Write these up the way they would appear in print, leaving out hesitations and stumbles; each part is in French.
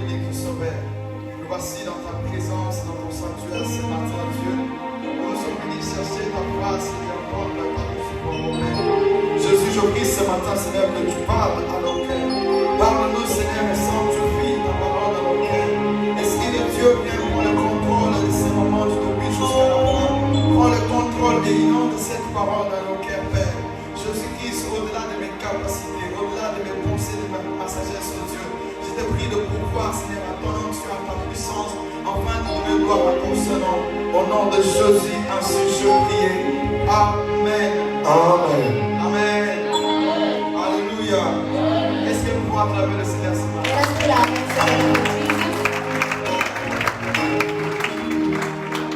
l'unique sauveur. Nous voici dans ta présence, dans ton sanctuaire ce matin, Dieu. Nous sommes venus chercher ta grâce, Seigneur, pour la part du Père. Jésus, je prie ce matin, Seigneur, que tu parles à nos cœurs. Parle-nous, Seigneur, et sanctifie ta parole à nos cœurs. Esprit de Dieu, viens pour le contrôle de ces moments du début jusqu'à la fin. Prends le contrôle et inonde cette parole à nos cœurs, Père. Jésus-Christ, au-delà de mes capacités, au-delà de mes pensées, de ma sagesse, oh Dieu, je te prie de pouvoir, Seigneur, à ton onction, à ta puissance, afin de donner gloire à ton Seigneur. Au nom de Jésus, ainsi je prie. Amen. Amen. Amen. Alléluia. Est-ce que nous pouvons acclamer le Seigneur ce matin?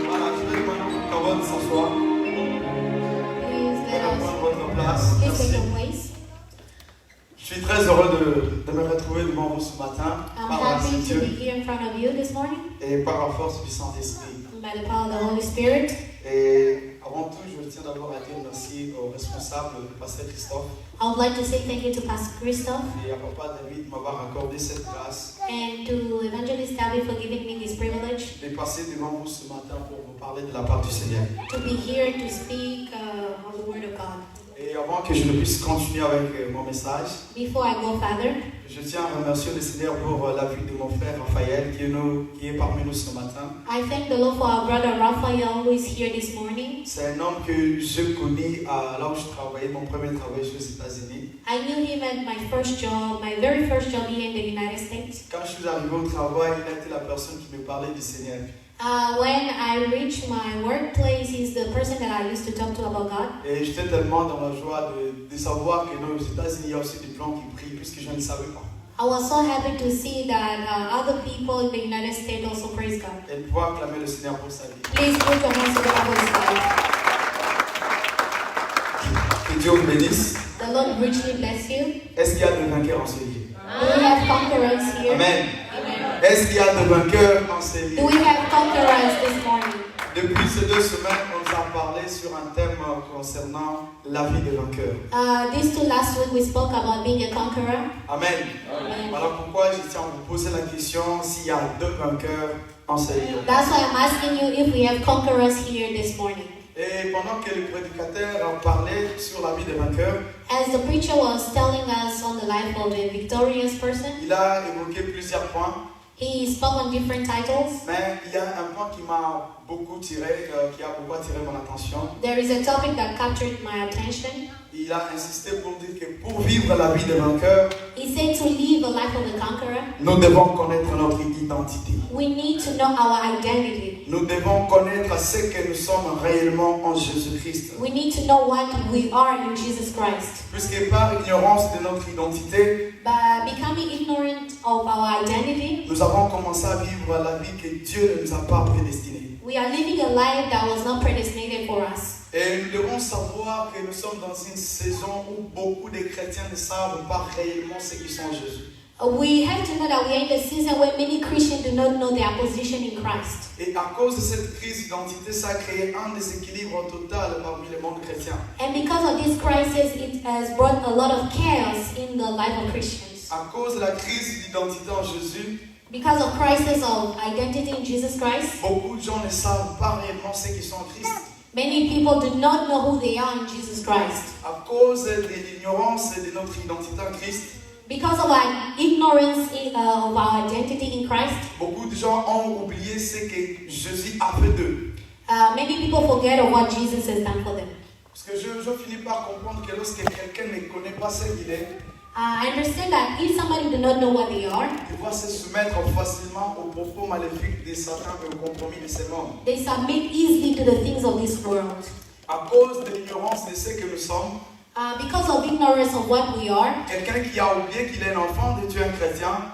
Voilà, je vais demander au Kavod de s'asseoir. Votre place. Merci. Je suis très heureux de me retrouver devant vous ce matin par la grâce de Dieu et par la force du Saint-Esprit. Et avant tout, je tiens d'abord à dire merci aux responsables, le pasteur Christophe I would like to say thank you to Pastor Christophe et à Papa David de m'avoir accordé cette grâce and to Evangelist David for giving me this privilege de passer devant vous ce matin pour vous parler de la part du Seigneur. to be here to speak of the Word of God. Et avant que je ne puisse continuer avec mon message, Before I go further, je tiens à remercier le Seigneur pour la vie de mon frère Raphaël qui est parmi nous ce matin. I thank the Lord for our brother Raphael who is here this morning. C'est un homme que je connais là où je travaillais, mon premier travail aux États-Unis. I knew him at my very first job here in the United States. Quand je suis arrivé au travail, il a été la personne qui me parlait du Seigneur. When I reached my workplace, he's the person that I used to talk to about God. Et j'étais tellement dans la joie de savoir que aux États-Unis, il y a aussi des gens qui prient, puisque je ne savais pas. I was so happy to see that other people in the United States also praise God. Et de pouvoir acclamer le Seigneur pour sa vie. Please put your hands together for his life. Que Dieu vous bénisse. The Lord richly bless you. Est-ce qu'il y a des vainqueurs en ce lieu? Do we have conquerors here? Amen. Amen. Est-ce qu'il y a des vainqueurs en ce lieu? Do we have conquerors this morning? Depuis ces 2 semaines, on nous a parlé sur un thème concernant la vie des vainqueurs. These 2 last week we spoke about being a conqueror. Amen. Amen. Voilà pourquoi je tiens à vous poser la question s'il y a 2 vainqueurs en ce lieu. That's why I'm asking you if we have conquerors here this morning. Et pendant que le prédicateur a parlé sur la vie des vainqueurs, As the preacher was telling us on the life of a victorious person, il a évoqué plusieurs points, he spoke on different titles. mais il y a un point qui m'a beaucoup tiré, qui a beaucoup attiré mon attention. There is a topic that captured my attention. Il a insisté pour dire que pour vivre la vie des vainqueurs, He said to live a life of a conqueror, nous devons connaître notre identité. we need to know our identity. Nous devons connaître ce que nous sommes réellement en Jésus-Christ. We need to know what we are in Jesus Christ. Puisque par ignorance de notre identité, By becoming ignorant of our identity, nous avons commencé à vivre la vie que Dieu ne nous a pas prédestinée. we are living a life that was not predestinated for us. Et nous devons savoir que nous sommes dans une saison où beaucoup de chrétiens ne savent pas réellement ce qu'ils sont en Jésus. We have to know that we are in the season where many Christians do not know their position in Christ. Et à cause de cette crise d'identité, ça a créé un déséquilibre total parmi le monde chrétien. And because of this crisis, it has brought a lot of chaos in the life of Christians. À cause de la crise d'identité en Jésus, Because of crisis of identity in Jesus Christ, beaucoup de gens ne savent pas réellement ce qu'ils sont en Christ. many people do not know who they are in Jesus Christ. À cause de l'ignorance de notre identité en Christ, Because of our ignorance of our identity in Christ, beaucoup de gens ont oublié ce que Jésus a fait d'eux. many people forget of what Jesus has done for them. Parce que je finis par comprendre que lorsque quelqu'un ne connaît pas ce qu'il est, I understand that if somebody do not know what they are, il va se soumettre facilement aux propos maléfiques de Satan et aux compromis de ce monde. they submit easily to the things of this world. À cause de l'ignorance de ce que nous sommes, Because of ignorance of what we are, quelqu'un qui a oublié qu'il est un enfant de Dieu, un chrétien,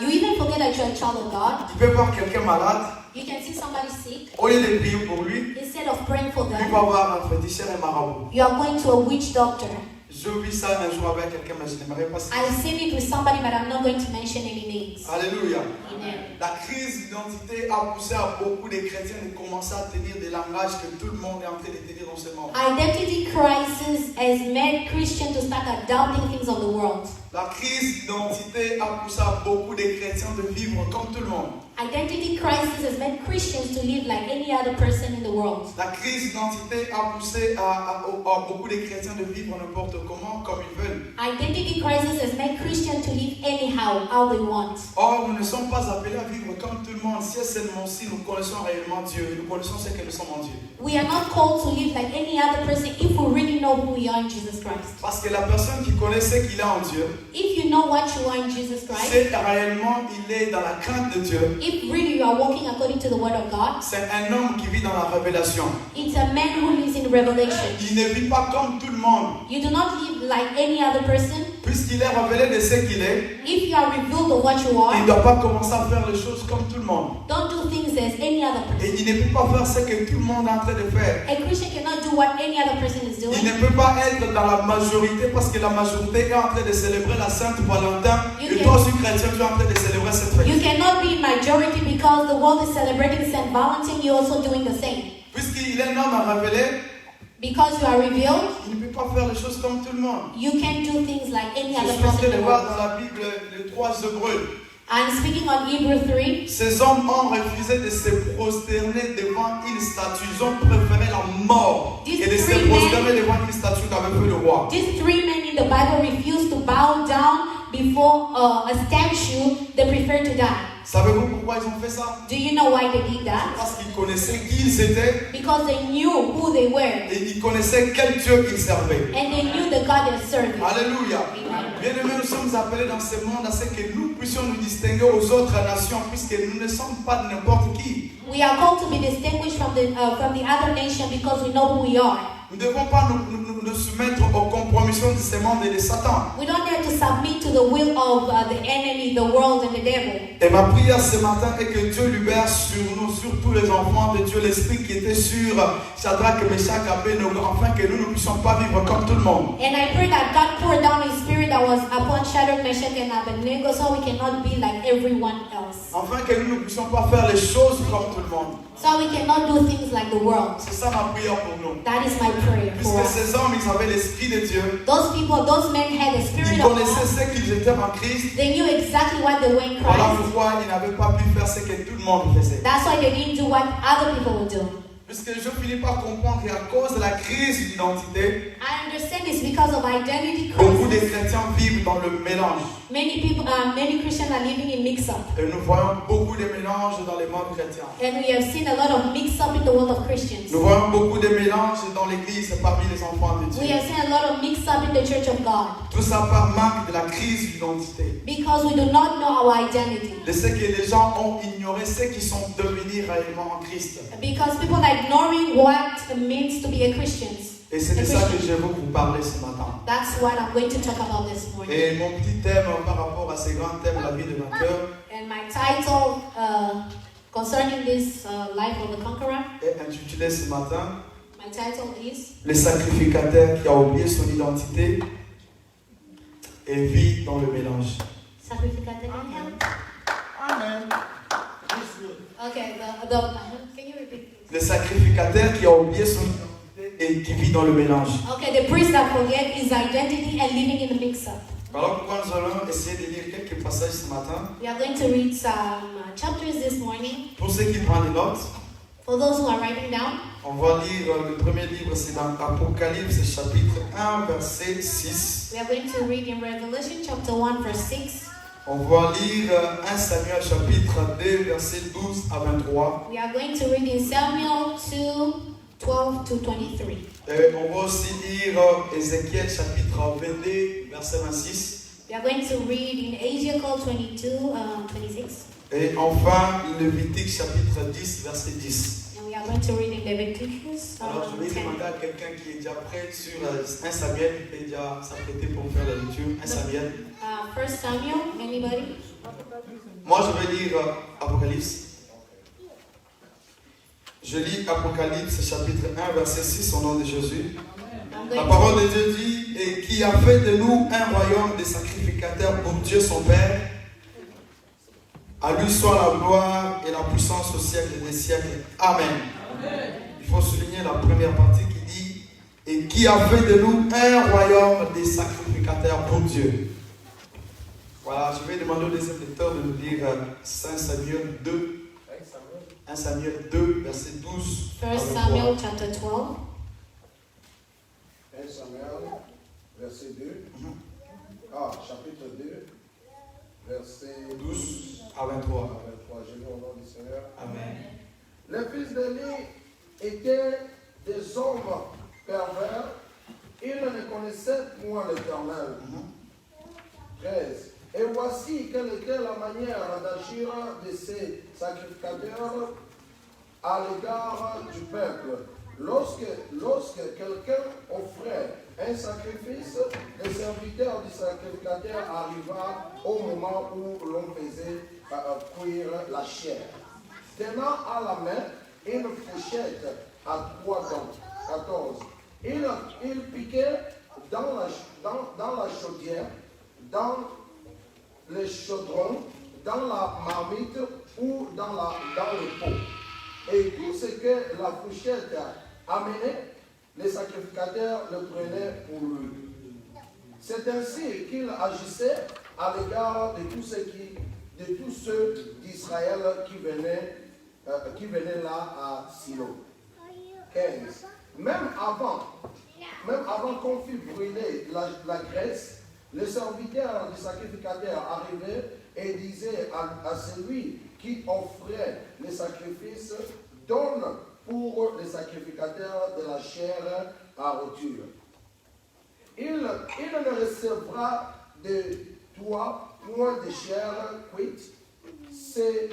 you even forget that you're a child of God. il peut voir quelqu'un malade, You can see somebody sick. au lieu de prier pour lui, Instead of praying for il them, va voir un féticheur et marabout. you are going to a witch doctor. Je vis ça un jour avec quelqu'un, mais je n'aimerais pas ça. I've seen it with somebody, but I'm not going to mention any names. Alléluia. Amen. La crise d'identité a poussé à beaucoup de chrétiens de commencer à tenir des langages que tout le monde est en train de tenir dans ce monde. Identity crisis has made Christians to start adopting things of the world. La crise d'identité a poussé à beaucoup de chrétiens de vivre comme tout le monde. Identity crisis has made Christians to live like any other person in the world. La crise d'identité a poussé à beaucoup de chrétiens de vivre n'importe comment, comme ils veulent. Identity crisis has made Christians to live anyhow, how they want. Or, nous ne sommes pas appelés à vivre comme tout le monde, si seulement si nous connaissons réellement Dieu, nous connaissons ce que nous sommes en Dieu. We are not called to live like any other person if we really know who we are in Jesus Christ. Parce que la personne qui connaît ce qu'il a en Dieu, If you know what you are in Jesus Christ, c'est réellement, il est dans la crainte de Dieu. if really you are walking according to the word of God, C'est un homme qui vit dans la révélation. it's a man who lives in revelation. Il ne vit pas comme tout le monde. You do not live like any other person. Puisqu'il est révélé de ce qu'il est, If you are revealed of what you il ne are, doit pas commencer à faire les choses comme tout le monde. don't do things as any other Et person. il ne peut pas faire ce que tout le monde est en train de faire. A Christian cannot do what any other person is Il doing. ne peut pas être dans la majorité parce que la majorité est en train de célébrer la Sainte Valentin. Et toi aussi, chrétien, tu es en train de célébrer cette You fête. cannot be in majority because the world is celebrating St. Valentine. You're also doing the same. Puisqu'il est un homme à révéler, Because you are revealed, il ne peut pas faire les choses comme tout le monde. you can do things like any Je other suis en train person in de the voir world. dans la Bible les 3 Hébreux. I'm speaking on Hebrew 3. Ces hommes ont refusé de se prosterner devant une statue. Ils ont préféré la mort et de se prosterner devant une statue qu'avait fait le roi. These 3 men in the Bible refused to bow down before a statue. They preferred to die. Savez-vous pourquoi ils ont fait ça? Do you know why they did that? Parce qu'ils connaissaient qui ils étaient Because they knew who they were et ils connaissaient quel Dieu qu'ils servaient. and they knew the God they served. Alléluia. Bien-aimés, nous sommes appelés dans ce monde à ce que nous puissions nous distinguer aux autres nations puisque nous ne sommes pas de n'importe qui. We are called to be distinguished from the other nation because we know who we are. Nous ne devons pas nous soumettre aux compromissions de ce monde et de Satan. We don't have to submit to the will of the enemy, the world, and the devil. Et ma prière ce matin est que Dieu libère sur nous, sur tous les enfants de Dieu, l'esprit qui était sur Shadrach, Meshach, Abednego, afin que nous ne puissions pas vivre comme tout le monde. And I pray that God poured down His Spirit that was upon Shadrach, Meshach, and Abednego, so we cannot be like everyone else. Afin que nous ne puissions pas faire les choses comme tout le monde. So we cannot do things like the world. C'est ça ma prière pour nous. That is my prayer for Puisque us. ces hommes, ils avaient l'esprit de Dieu. Those people, those men had the Spirit Ils of connaissaient God. ce qu'ils étaient en Christ. They knew exactly what they were in Voilà Christ. pourquoi ils n'avaient pas pu faire ce que tout le monde faisait. That's why they didn't do what other people would do. Puisque je finis par comprendre qu'à cause de la crise d'identité, I understand it's because of identity beaucoup de crisis. chrétiens vivent dans le mélange. Many Christians are living in mix-up. Et nous voyons beaucoup de mélanges dans les mondes chrétiens. And we have seen a lot of mix-up in the world of Christians. Nous voyons beaucoup de mélanges dans l'église parmi les enfants de We Dieu. have seen a lot of mix-up in the church of God. Tout ça par manque de la crise d'identité. Because we do not know our identity. De ce que les gens ont ignoré, ce qu'ils sont devenus réellement en Christ. Because people are ignoring what it means to be a Christian. Et c'est de ça que je veux vous parler ce matin. That's what I'm going to talk about this morning. Et mon petit thème par rapport à ces grands thèmes, la vie de vainqueur, And my title concerning this life of a conqueror, est intitulé ce matin my title is Le sacrificateur qui a oublié son identité et vit dans le mélange. Sacrificate. Amen. Okay, can you repeat? Le sacrificateur qui a oublié son identité et qui vit dans le mélange. Okay, the priest that forget his identity and living in the mix-up. Alors pourquoi nous allons essayer de lire quelques passages ce matin. We are going to read some chapters this morning. Pour ceux qui prennent des notes, For those who are writing down, on va lire le premier livre, c'est dans Apocalypse chapitre 1 verset 6. we are going to read in Revelation chapter 1 verse 6. On va lire 1 Samuel chapitre 2 verset 12 à 23. We are going to read in Samuel 2, 12 to 23. Et on va aussi lire Ézéchiel chapitre 22 verset 26. We are going to read in Ezekiel 22, 26. Et enfin Lévitique chapitre 10 verset 10. And we are going to read in Leviticus Alors je vais 10. demander à quelqu'un qui est déjà prêt sur 1 Samuel, il peut déjà s'apprêter pour faire la lecture. 1 Samuel. 1 Samuel, anybody? Moi je vais lire Apocalypse. Je lis Apocalypse chapitre 1 verset 6 au nom de Jésus. I'm La going parole de Dieu dit, et qui a fait de nous un royaume de sacrificateurs pour Dieu son Père. À lui soit la gloire et la puissance au siècle des siècles. Amen. Il faut souligner la première partie qui dit, et qui a fait de nous un royaume de sacrificateurs pour Dieu. Voilà, je vais demander au deuxième lecteur de nous lire 5 Samuel 2. 1 Samuel 2, verset 12. 1 Samuel chapter 12. 1 Samuel, verset 2. Chapitre 2, verset 12 à 23. Je lis au nom du Seigneur. Amen. Les fils d'Élie étaient des hommes pervers. Ils ne connaissaient point l'Éternel. 13. Et voici quelle était la manière d'agir de ces sacrificateurs à l'égard du peuple. Lorsque quelqu'un offrait un sacrifice, le serviteur du sacrificateur arriva au moment où l'on faisait cuire la chair. Tenant à la main une fourchette à 3 dents. 14. Il piquait dans la chaudière, dans le chaudron, dans la marmite ou dans le pot. Et tout ce que la fourchette amenait, les sacrificateurs le prenaient pour lui. C'est ainsi qu'il agissait à l'égard de tous ceux d'Israël qui venaient là à Silo. 15. Même avant qu'on fût brûlé la graisse, le serviteur du sacrificateur arrivait et disait à celui qui offrait les sacrifices, donne pour les sacrificateurs de la chair à rôtir. Il ne recevra de toi point de chair cuite, c'est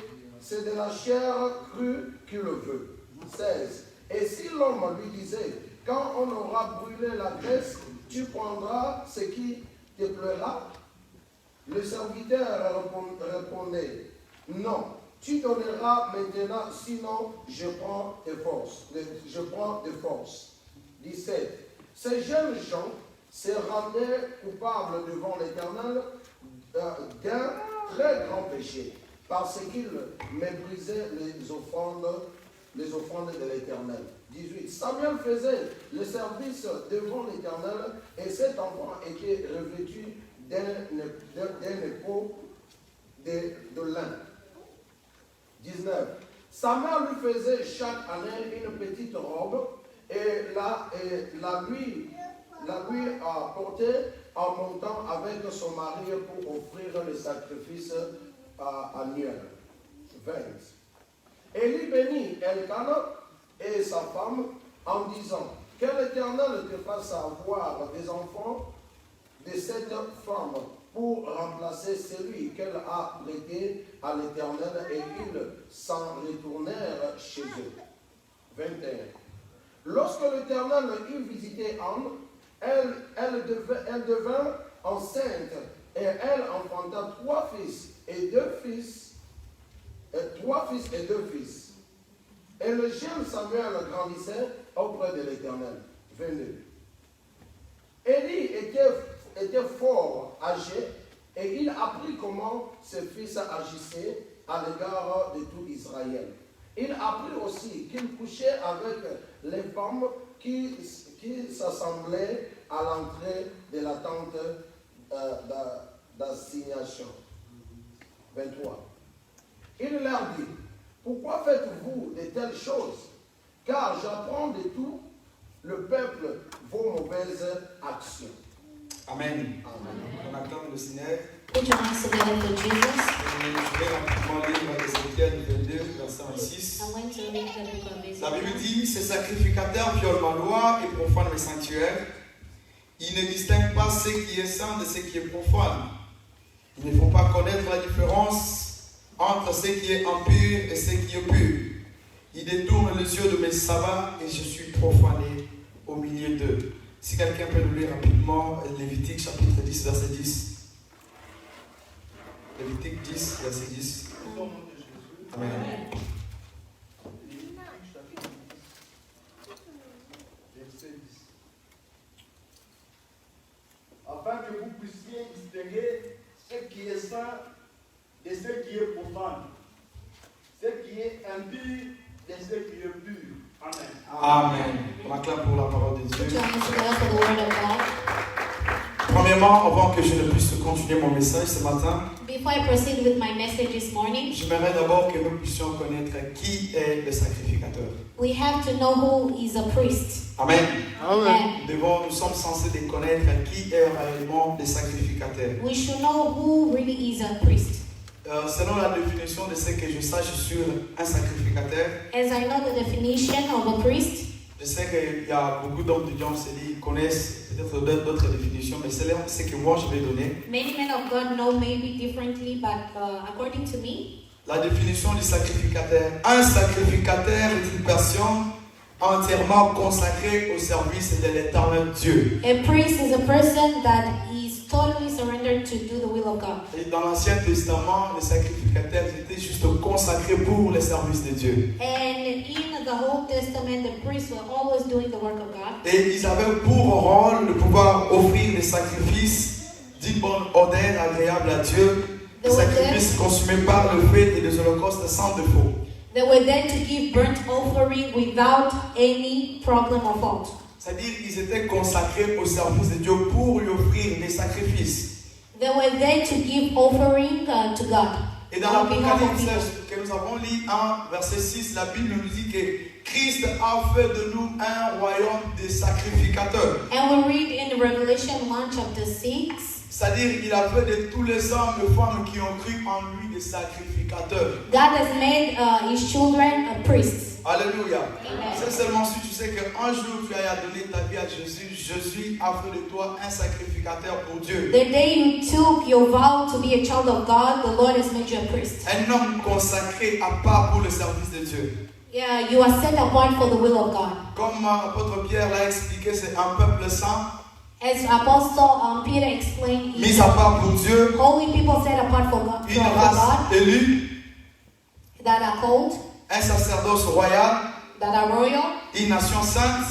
de la chair crue qu'il veut. 16. Et si l'homme lui disait, quand on aura brûlé la graisse, tu prendras ce qui te plaira? Le serviteur répondait, non, tu donneras maintenant, sinon je prends tes forces. 17. Ces jeunes gens se rendaient coupables devant l'Éternel d'un très grand péché, parce qu'ils méprisaient les offrandes de l'Éternel. 18. Samuel faisait le service devant l'Éternel et cet enfant était revêtu d'un épeau de lin. 19. Samuel lui faisait chaque année une petite robe et la lui portait en montant avec son mari pour offrir le sacrifice annuel. 20. Élie bénit Elkanah et sa femme en disant, que l'Éternel te fasse avoir des enfants de cette femme pour remplacer celui qu'elle a prêté à l'Éternel, et ils s'en retournèrent chez eux. 21. Lorsque l'Éternel eut visité Anne, elle devint enceinte et elle enfanta 3 fils et 2 fils. 3 fils et 2 fils. Et le jeune Samuel grandissait auprès de l'Éternel. 22. Élie était fort âgé et il apprit comment ses fils agissaient à l'égard de tout Israël. Il apprit aussi qu'il couchait avec les femmes qui s'assemblaient à l'entrée de la tente d'assignation. 23. Il leur dit, pourquoi faites-vous de telles choses? Car j'apprends de tout le peuple vos mauvaises actions. Amen. On acclame le Seigneur. Put your hands together for Jesus. Je vais rapidement lire Ézéchiel 22, verset 26. I'm going to read the book of Ezekiel. La Bible dit, ces sacrificateurs violent ma loi et profanent mes sanctuaires. Ils ne distinguent pas ce qui est saint de ce qui est profane. Ils ne font pas connaître la différence entre ce qui est impur et ce qui est pur. Ils détournent les yeux de mes sabbats et je suis profané au milieu d'eux. Si quelqu'un peut nous lire rapidement Lévitique chapitre 10, verset 10. Lévitique 10, verset 10. Amen. Afin que vous puissiez distinguer ce qui est saint de ce qui est profane, ce qui est impur de ce qui est pur. Amen. Amen. On acclame pour la parole de Put Dieu. your hands together for the word of God. Premièrement, avant que je ne puisse continuer mon message ce matin, Before I proceed with my message this morning, j'aimerais d'abord que nous puissions connaître qui est le sacrificateur. we have to know who is a priest. Amen. And Nous sommes censés de connaître qui est réellement le sacrificateur. we should know who really is a priest. Selon la définition de ce que je sache sur un sacrificateur, As I know the definition of a priest, je sais qu'il y a beaucoup d'hommes de Dieu qui connaissent peut-être d'autres définitions, mais c'est ce que moi je vais donner. many men of God know maybe differently, but according to me, La définition du sacrificateur. Un sacrificateur est une personne entièrement consacrée au service de l'éternel Dieu. a priest is a person that is totally surrendered to do the will of God. Et dans l'Ancien Testament, les sacrificateurs étaient juste consacrés pour le service de Dieu. And in the Old Testament, the priests were always doing the work of God. Et ils avaient pour rôle de pouvoir offrir des sacrifices d'une bonne odeur agréable à Dieu, des sacrifices consumés par le feu et des holocaustes sans défaut. They were there to give burnt offering without any problem or fault. C'est-à-dire qu'ils étaient consacrés au service de Dieu pour lui offrir des sacrifices. They were there to give offering to God. Et dans On behalf of l'Apocalypse people. que nous avons lu en verset 6, la Bible nous dit que Christ a fait de nous un royaume de sacrificateurs. And we read in Revelation 1 chapter 6, C'est-à-dire qu'il a fait de tous les hommes et femmes qui ont cru en lui des sacrificateurs. God has made his children priests. Alléluia. Amen. C'est seulement si tu sais qu'un jour tu as donné ta vie à Jésus, Jésus a fait de toi un sacrificateur pour Dieu. The day you took your vow to be a child of God, the Lord has made you a priest. Un homme consacré à part pour le service de Dieu. Yeah, you are set apart for the will of God. Comme l'apôtre Pierre l'a expliqué, c'est un peuple saint, As Apostle Peter explained, mis à part pour Dieu, holy people set apart for God, une race élue, that are called, un sacerdoce royal, that are royal, une nation sainte,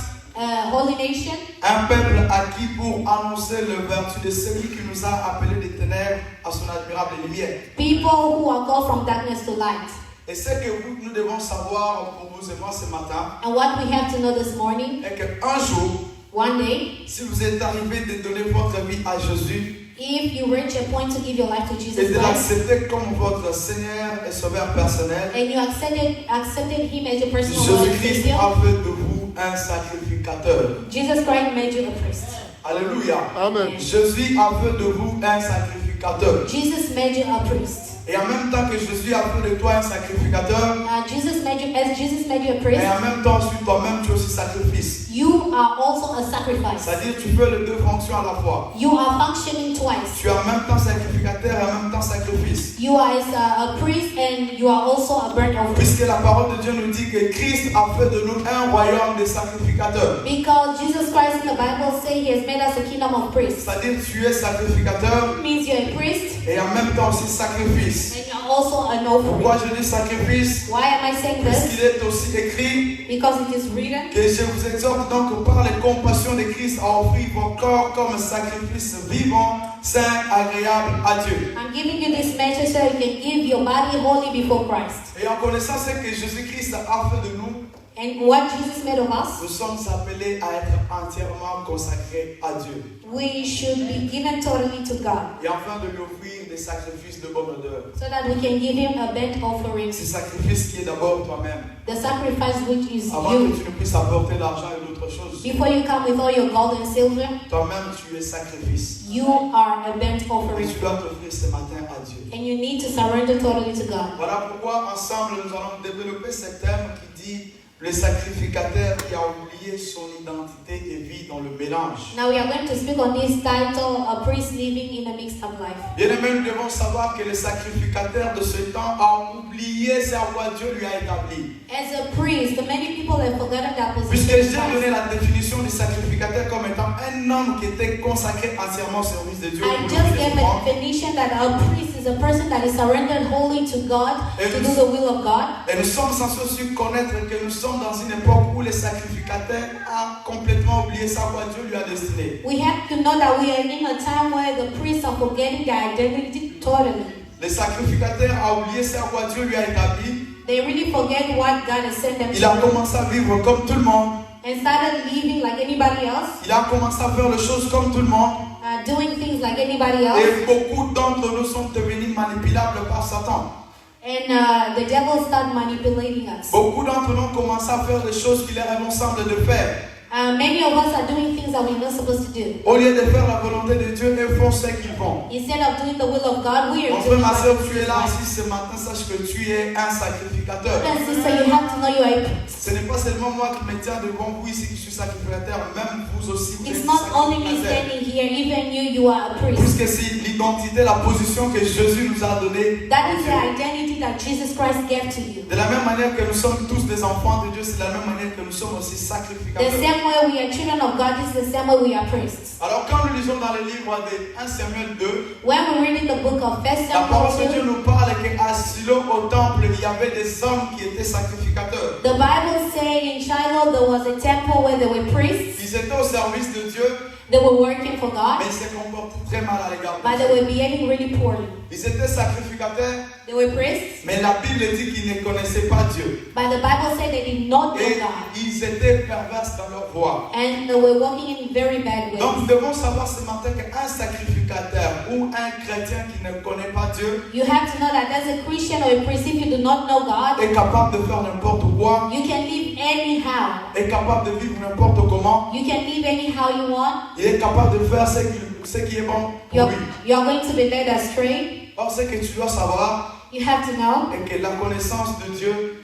holy nation, un peuple acquis pour annoncer le vertu de celui qui nous a appelés des ténèbres à son admirable lumière. people who are called from darkness to light. Et ce que nous devons savoir pour vous et moi ce matin, And what we have to know this morning, est qu'un jour, one day, si vous êtes arrivé de donner votre vie à Jésus if you reach a point to give your life to et Jesus de Christ, l'accepter comme votre Seigneur et Sauveur personnel, and you accepted Him as your personal Lord and Jésus-Christ Savior, a fait de vous un sacrificateur. Jesus Christ made you a priest. Alléluia. Amen. Jésus a fait de vous un sacrificateur. Jesus made you a priest. Et en même temps que Jésus a fait de toi un sacrificateur, Jesus made you a et priest, en même temps, sur toi-même, tu es aussi sacrifice. you are also a sacrifice. C'est-à-dire tu fais les deux fonctions à la fois. You are functioning twice. Tu es en même temps sacrificateur et en même temps sacrifice. You are a priest and you are also a burnt offering. Puisque la parole de Dieu nous dit que Christ a fait de nous un royaume de sacrificateurs. Because Jesus Christ in the Bible says He has made us a kingdom of priests. C'est-à-dire tu es sacrificateur It means you're a priest et en même temps aussi sacrifice. and you're also an offering. Pourquoi je dis sacrifice? Why am I saying this? Puisqu'il est aussi écrit Because it is written, que je vous exhorte donc par les compassions de Christ à offrir vos corps comme sacrifice vivant, saint, agréable à Dieu. I'm giving you this message so you can give your body wholly before Christ. Et en connaissant ce que Jésus-Christ a fait de nous, And what Jesus made of us, nous sommes appelés à être entièrement consacrés à Dieu. we should be given totally to God Et afin de lui offrir des sacrifices de bonne odeur. so that we can give Him a burnt offering. Ce sacrifice qui est d'abord toi-même. The sacrifice which is Avant que you. tu ne puisses apporter l'argent et d'autres choses, Before you come with all your gold and silver, toi-même tu es sacrifice. you are a burnt Et offering. tu dois t'offrir ce matin à Dieu. And you need to surrender totally to God. Voilà pourquoi ensemble nous allons développer ce thème qui dit le sacrificateur qui a oublié son identité et vit dans le mélange. Now we are going to speak on this title, A Priest Living in a Mixed Up Life. Bien-aimés, nous devons savoir que le sacrificateur de ce temps a oublié ce à quoi Dieu lui a établi. As a priest, many people have forgotten that Puisque position. j'ai donné la définition du sacrificateur comme étant un homme qui était consacré entièrement au service de Dieu. I just gave a definition that a priest is a person that is surrendered wholly to God to do the will of God. Et nous sommes censés aussi connaître que nous sommes dans une époque où le sacrificateur a complètement oublié ça quoi Dieu lui a destiné. We have to know that we are in a time where the priests are forgetting their identity totally. Le sacrificateur a oublié ça quoi Dieu lui a établi. They really forget what God has sent them Il a to do commencé à vivre comme tout le monde. and started living like anybody else. Il a commencé à faire les choses comme tout le monde. doing things like anybody else. Et beaucoup d'entre nous sont devenus manipulables par Satan. And the devil started manipulating us. Beaucoup d'entre nous ont commencé à faire des choses qui leur semblent de faire. Many of us are doing things that we're not supposed to do. Au lieu de faire la volonté de Dieu, ils font ce qu'ils font. Instead of doing the will of God, we are Mon frère, doing ma soeur, what tu es is là right. aussi ce matin, sache que tu es un sacrificateur. Brother and sister, you have to know you are a priest. Ce n'est pas seulement moi qui me tiens devant vous ici qui suis sacrificateur, même vous aussi, vous It's êtes not only me sacrificateur. standing here, even you are a priest. Puisque c'est l'identité, la position que Jésus nous a donnée. That is the identity that Jesus Christ gave to you. De la même manière que nous sommes tous des enfants de Dieu, c'est de la même manière que nous sommes aussi The sacrificateurs. same way we are children of God, is the same way we are priests. Alors quand nous lisons dans le livre de 1 Samuel 2, When we read in the book of 1 la parole de Samuel Dieu 2, nous parle qu'à Silo au temple, il y avait des hommes qui étaient sacrificateurs. the Bible says in Shiloh there was a temple where there were priests. Ils étaient au service de Dieu, They were working for God, mais ils se comportaient très mal à l'égard but de they Dieu. were behaving really poorly. Ils étaient sacrificateurs, They were priests, mais la Bible dit qu'ils ne connaissaient pas Dieu. but the Bible said they did not know Et God. ils étaient perverses dans leur voie. And they were walking in very bad Donc nous ways. devons savoir ce matin qu'un sacrificateur ou un chrétien qui ne connaît pas Dieu You have to know that as a Christian or a priest, if you do not know God, est capable de faire n'importe quoi, you can live anyhow. est capable de vivre n'importe comment, You can live anyhow you want. il est capable de faire ce qui est bon pour lui. You're going to be led astray. Or, ce que tu dois savoir You have to know est que la connaissance de Dieu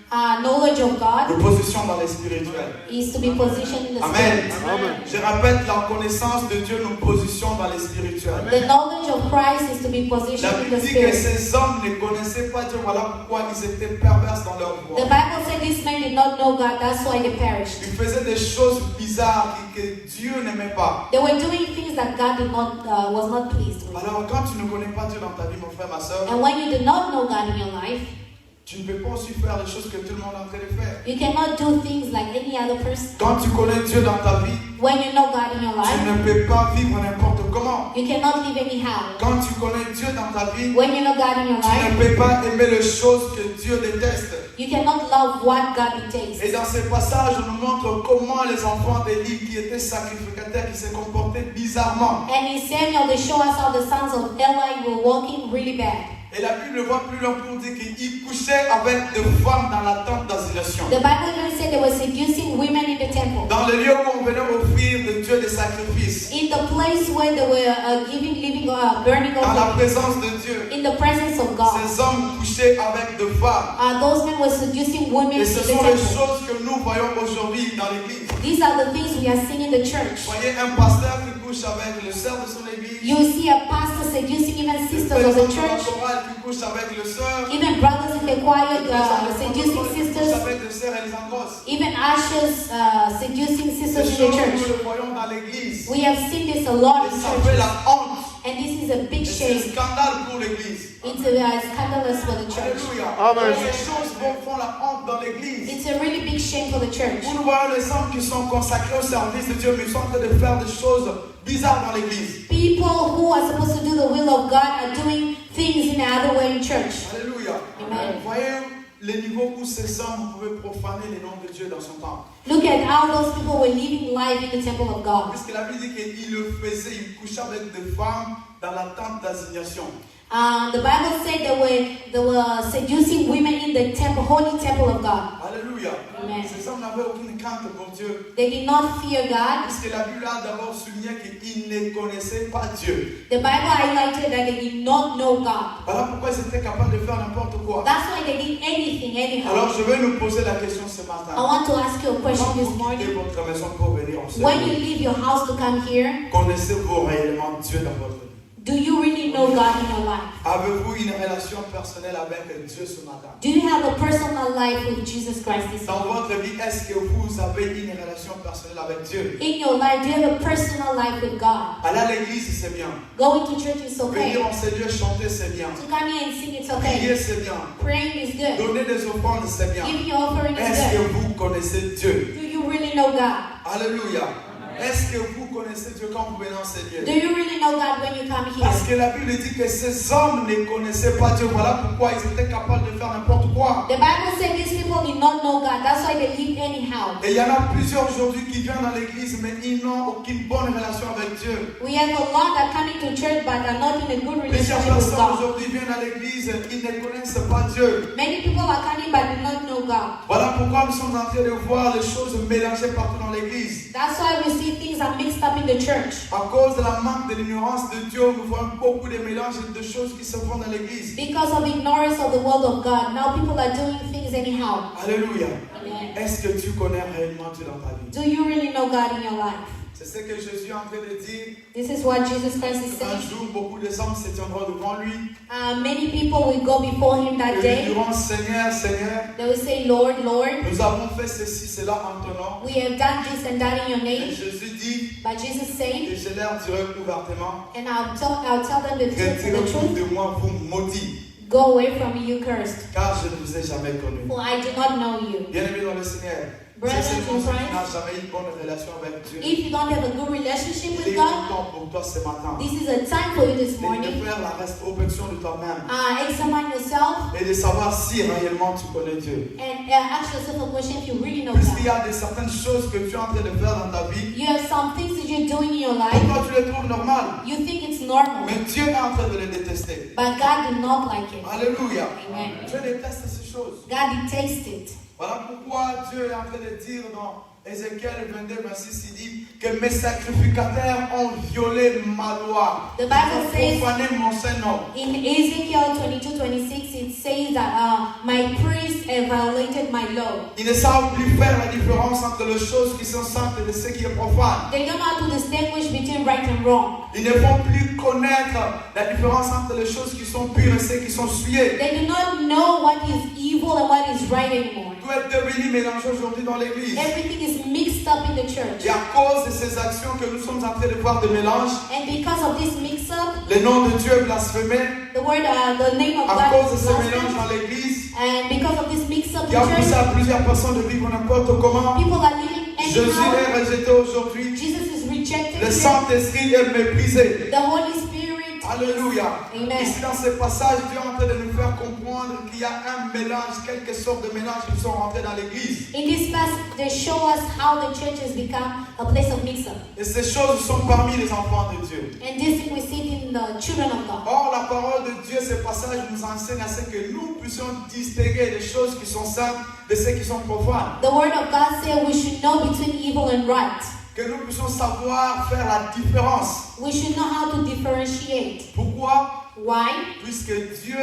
knowledge of God nous positionne dans les spirituels. is to be positioned in the Amen. spirit. Je répète, la connaissance de Dieu nous positionne dans les spirituels. The knowledge of Christ is to be La positioned in Bible the dit que spirit. ces hommes ne connaissaient pas Dieu, voilà pourquoi ils étaient pervers dans leur The voie. Bible said these men did not know God, that's why they perished. Ils faisaient des choses bizarres que Dieu n'aimait pas. They were doing things that God did not was not pleased with. Alors quand tu ne connais pas Dieu dans ta vie, mon frère, ma soeur, And when you do not know God in your life, tu ne peux pas aussi faire les choses que tout le monde est en train de faire. you cannot do things like any other person. Quand tu connais Dieu dans ta vie, When you know God in your tu life, ne peux pas vivre n'importe comment. you cannot live anyhow. Quand tu connais Dieu dans ta vie, When you know God in your tu life, ne peux pas aimer les choses que Dieu déteste. you cannot love what God detests. Et dans ce passage, on nous montre comment les enfants d'Élie qui étaient sacrificateurs, qui se comportaient bizarrement. And in Samuel, they show us how the sons of Eli were walking really bad. Et la Bible va plus loin pour dire qu'ils couchaient avec des femmes dans la tente d'assignation. The Bible even said they were seducing women in the temple. Dans le lieu où on venait offrir de Dieu des sacrifices. In the place where they were burning Dans la over, présence de Dieu. in the presence of God. Ces hommes couchaient avec des femmes. Those men were seducing women in Et ce the sont les temple. choses que nous voyons aujourd'hui dans l'église. These are the things we are seeing in the church. Vous voyez un pasteur qui couche avec le sœur de son église. You see a pastor seducing even Une sisters of the personne church, chorale qui couche avec le sœur. even brothers in the choir Une personne seducing qui couche sisters, avec le sœur Elisandros. even ushers seducing Ces sisters in choses, the nous church. le voyons dans l'église. We have seen this a lot Et in ça fait churches, la honte. and this is a big Et c'est un shame. scandale pour l'église. It's scandalous for the church. Alléluia. Amen. Ces choses font la honte dans l'église. It's a really big shame for the church. Où nous voyons les hommes qui sont consacrés au service de Dieu, mais ils sont en train de faire des choses bizarres dans l'église. People who are supposed to do the will of God are doing things in another way in church. Alléluia. Amen. Vous voyez les niveaux où ces hommes pouvaient profaner les noms de Dieu dans son temple. Look at how those people were living life in the temple of God. Puisque la Bible dit qu'il le faisait, il couchait avec des femmes dans la tente d'assignation. The Bible said they were seducing women in the temple, holy temple of God. Alléluia. Amen. Ces hommes n'avaient aucune crainte pour Dieu. They did not fear God. Puisque la Bible a d'abord souligné qu'ils ne connaissaient pas Dieu. The Bible highlighted that they did not know God. Voilà pourquoi ils étaient capables de faire n'importe quoi. That's why they did anything, Alors anyhow. je vais nous poser la question ce I matin. want to ask you a question Quand this vous quittez morning. votre maison pour venir en When you service, leave your house to come here, connaissez-vous réellement Dieu dans votre vie? do you really know God in your life? Avez-vous une relation personnelle avec Dieu ce matin? Do you have a personal life with Jesus Christ this Dans morning? votre vie, est-ce que vous avez une relation personnelle avec Dieu? In your life, do you have a personal life with God? Aller à l'église, c'est bien. Going to church is Venir okay. en ces lieux chanter, c'est bien. To come here and sing, it's Prier, okay. c'est bien. Praying is good. Donner des offrandes, c'est bien. Giving your offering Est-ce is que good. vous connaissez Dieu? Do you really know God? Alléluia. Est-ce que vous connaissez Dieu quand vous venez en ces Do lieux? you really know God when you come Parce here? que la Bible dit que ces hommes ne connaissaient pas Dieu. Voilà pourquoi ils étaient capables de faire n'importe quoi. The Bible said these people did not know God. That's why they live anyhow. Et il y en a plusieurs aujourd'hui qui viennent dans l'église, mais ils n'ont aucune bonne relation avec Dieu. We have a lot that come into church but are not in a good Plusieurs relationship with personnes God. aujourd'hui viennent à l'église, ils ne connaissent pas Dieu. Many people are coming but do not know God. Voilà pourquoi nous sommes en train de voir les choses mélangées partout dans l'église. That's why we see things are mixed up in the church. À cause de la manque de l'ignorance de Dieu, nous voyons beaucoup de mélanges de choses qui se font dans l'église. Because of ignorance of the word of God, now people are doing things anyhow. Alléluia. Amen. Est-ce que tu connais réellement Dieu dans ta vie? Do you really know God in your life? C'est ce que Jésus est en train de dire. This is what Jesus Christ is Un saying. jour, beaucoup de hommes se tiendront devant lui. Many people will go before him that Et lui day. diront, Seigneur, Seigneur, They will say, Lord, Lord, nous avons fait ceci, cela en ton nom. we have done this and that in your Et name. Jésus dit, But Jesus said, et je leur dirai ouvertement, and I'll tell them the retirez-vous truth. de moi, vous maudits, Go away from me, you cursed, car je ne vous ai jamais connu. for I do not know you. Bien-aimés dans le Seigneur, Brothers si c'est in toi qui Christ, n'as jamais eu une bonne relation avec Dieu, If you don't have a good relationship il with est God, temps pour toi ce matin this is a time for you this de morning. faire la rétrospection de toi-même Examine yourself et de savoir si réellement tu connais Dieu. and ask yourself a question if you really know Puisqu'il y God. a certaines choses que tu es en train de faire dans ta vie, You have some things that you're doing in your life. pourquoi tu les trouves normales? You think it's normal, Mais Dieu est en train de les détester. but God did not like it. Alléluia. Amen. Dieu déteste ces choses. God detests it. Voilà pourquoi Dieu est en train de dire dans Ézéchiel 22, verset 6, il dit que mes sacrificateurs ont violé ma loi. The Bible Ils ont says- profané mon Saint-Nom. In Ezekiel 22:26, it says that my priests have violated my law. Ils ne savent plus faire la différence entre les choses qui sont saintes et de ce qui est profane. They don't know how to distinguish between right and wrong. Ils ne vont plus connaître la différence entre les choses qui sont pures et celles qui sont souillées. They do not know what is evil and what is right anymore. Tout est devenu mélangé aujourd'hui dans l'église. Everything is mixed up in the church. Et à cause de ces actions que nous sommes en train de voir de mélange, And because of this mix-up, le nom de Dieu est blasphémé. the name of À God cause de is ce mélange blasphemed. dans l'église, And because of this mix-up qui in a poussé church, à plusieurs personnes de vivre n'importe comment, people are living Jésus anyhow. est rejeté aujourd'hui. Jesus is rejected. Le here. Saint-Esprit est méprisé. The Holy Spirit. Alléluia. Amen. Ici dans ce passage, Dieu est en train de nous faire comprendre qu'il y a un mélange, quelque sorte de mélange qui sont rentrés dans l'église. In this passage, they show us how the church has become a place of mix-up. Et ces choses sont parmi les enfants de Dieu. And this thing we see it in the children of God. Or, la parole de Dieu, ce passage nous enseigne à ce que nous puissions distinguer les choses qui sont saintes de celles qui sont profanes. The word of God says we should know between evil and right. Que nous puissions savoir faire la différence. We should know how to differentiate. Pourquoi? Why? Puisque Dieu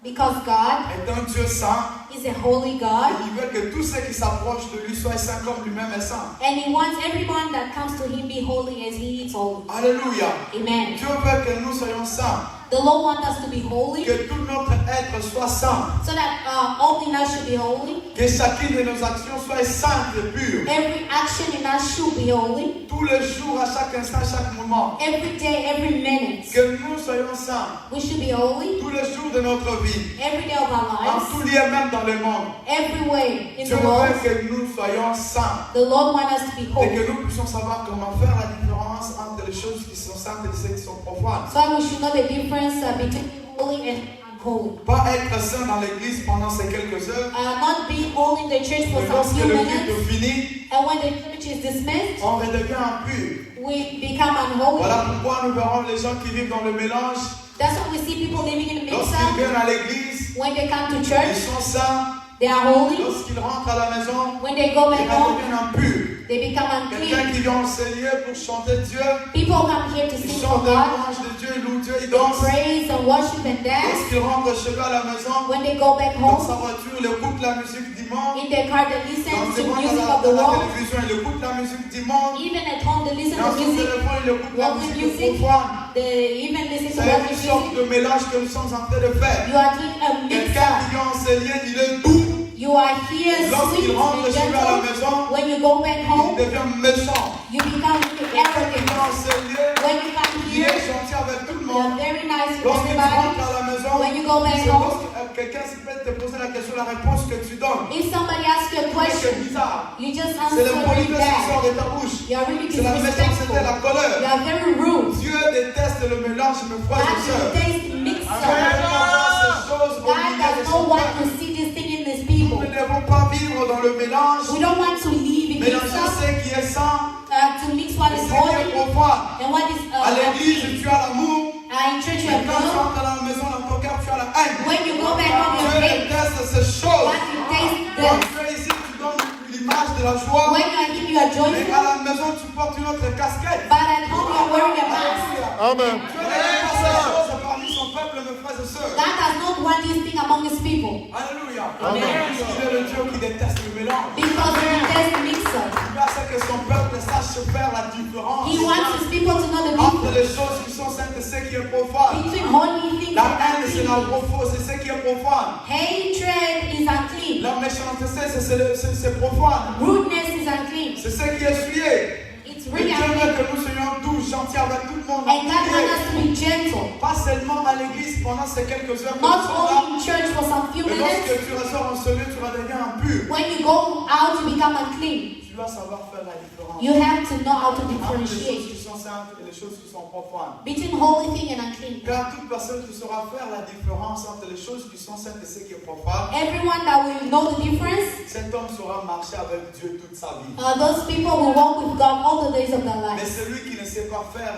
Because God est un Dieu saint. is a holy Et God. il veut que tous ceux qui s'approchent de lui soient saints comme lui-même est saint. And He wants everyone that comes to Him be holy as He is holy. Alléluia. Amen. Dieu veut que nous soyons saints. The Lord wants us to be holy Que tout notre être soit saint. so that all in us should be holy. Que chacune de nos actions soit sainte et pure. Every action in us should be holy. Tous les jours, à chaque instant, à chaque moment. Every day, every minute. Que nous soyons saints. We should be holy Tous les jours de notre vie. every day of our En lives. tout lieu, même dans le monde. Every way in Dieu the world. veut que nous soyons saints. The Lord wants us to be Et holy. que nous puissions savoir comment faire la différence entre les choses qui sont saintes et celles qui sont profanes. So we should know the difference between holy and unholy. Pas être saint dans l'église pendant ces quelques heures. Not being holy in the church for Et some lorsque few le minutes, culte finit, and when the church is dismissed, on redevient impur. we become unholy. Voilà pourquoi nous verrons les gens qui vivent dans le mélange. That's why we see people living in the Lorsqu'ils mix-up. viennent à l'église, When they come to ils church, sont saints. they are holy. Lorsqu'ils rentrent à la maison, When they go ils back home, redeviennent impurs. they become Quelqu'un unclean. qui vient en ces lieux pour chanter Dieu, People come here to ils sing for chantent des God, louanges de Dieu, ils louent Dieu, ils they dansent. praise and worship and dance. Lorsqu'ils rentrent chez eux à la maison, When they go back dans home, sa voiture, ils écoutent la musique du monde. in their car, they listen Dans to ses bancs music à of the la world. télévision, ils écoutent la musique du monde. Even at home, they listen Dans to son music. téléphone, ils écoutent la Worldly musique music. profane. They even listen to C'est worldly une sorte music. de mélange que nous sommes en train de faire. You are doing a Quelqu'un qui mix-up. vient en ces lieux, il est doux. You are here Lorsqu'il sweet rentre and chez lui à la gentle. maison, When you go back il home, devient méchant. you become Lorsqu'il arrogant. vient en ces lieux, When you come il est here, gentil avec tout le you are monde. very nice with Lorsqu'il everybody. rentre à la maison, When you go back c'est home, lorsque quelqu'un se peut te poser la question, la réponse que tu donnes. if somebody asks you a C'est question, bizarre. you just C'est answer le really politesse qui sort bad. de ta bouche. You are really C'est la méchanceté, disrespectful. la colère. You are very rude. Dieu déteste le mélange, mes frères et God sœurs. taste mix Dieu up. n'aime pas voir ces choses au God milieu de does son not want peuple. to see this thing in these people. people. ne devons pas vivre dans le mélange, We don't want to live in mélanger mix-up, ce qui est saint to mix what et is ce qui est holy profane. and what is À l'église, unclean. tu as l'amour, In church you mais have quand tu love. rentres dans la maison, dans ton cœur, tu as la haine. When you go back home, you Dieu hate. déteste ces choses. What you taste Quand good. tu es ici, tu donnes l'image de la joie, When you are here, you are mais joyful. à la maison, tu portes une autre casquette. But at home, you are wearing a mask. Amen. Dieu n'aime pas ces choses parmi son peuple, mes frères et sœurs. God does not want this thing among his people. Alléluia. Amen. Il est le Dieu qui déteste le mélange. Because he detests mix-up. Il a ce que son peuple sache faire la différence He wants his people to know the entre difference les choses qui sont saintes et ce qui est profane. between holy things La and haine, c'est la unclean. faux, c'est ce qui est profane. Hatred is unclean. La méchanceté, c'est profane. Rudeness is unclean. C'est ce qui est souillé. It's Et really Dieu veut unclean. que nous soyons doux, gentils avec tout le monde. And God wants entier. us to be gentle. Pas seulement à l'église pendant ces quelques heures que nous Not sommes là. only in church for some few Mais lorsque minutes. tu ressors en ce lieu, tu vas devenir impur. When you go out, you become unclean. Tu dois savoir faire la différence You have to know how to entre les choses differentiate qui sont saintes et les choses qui sont profanes. between holy thing and unclean. Car toute personne qui saura faire la différence entre les choses qui sont saintes et ce qui est profane, Everyone that will know the difference, cet homme saura marcher avec Dieu toute sa vie. those people will walk with God all the days of their Mais life. celui qui ne sait pas faire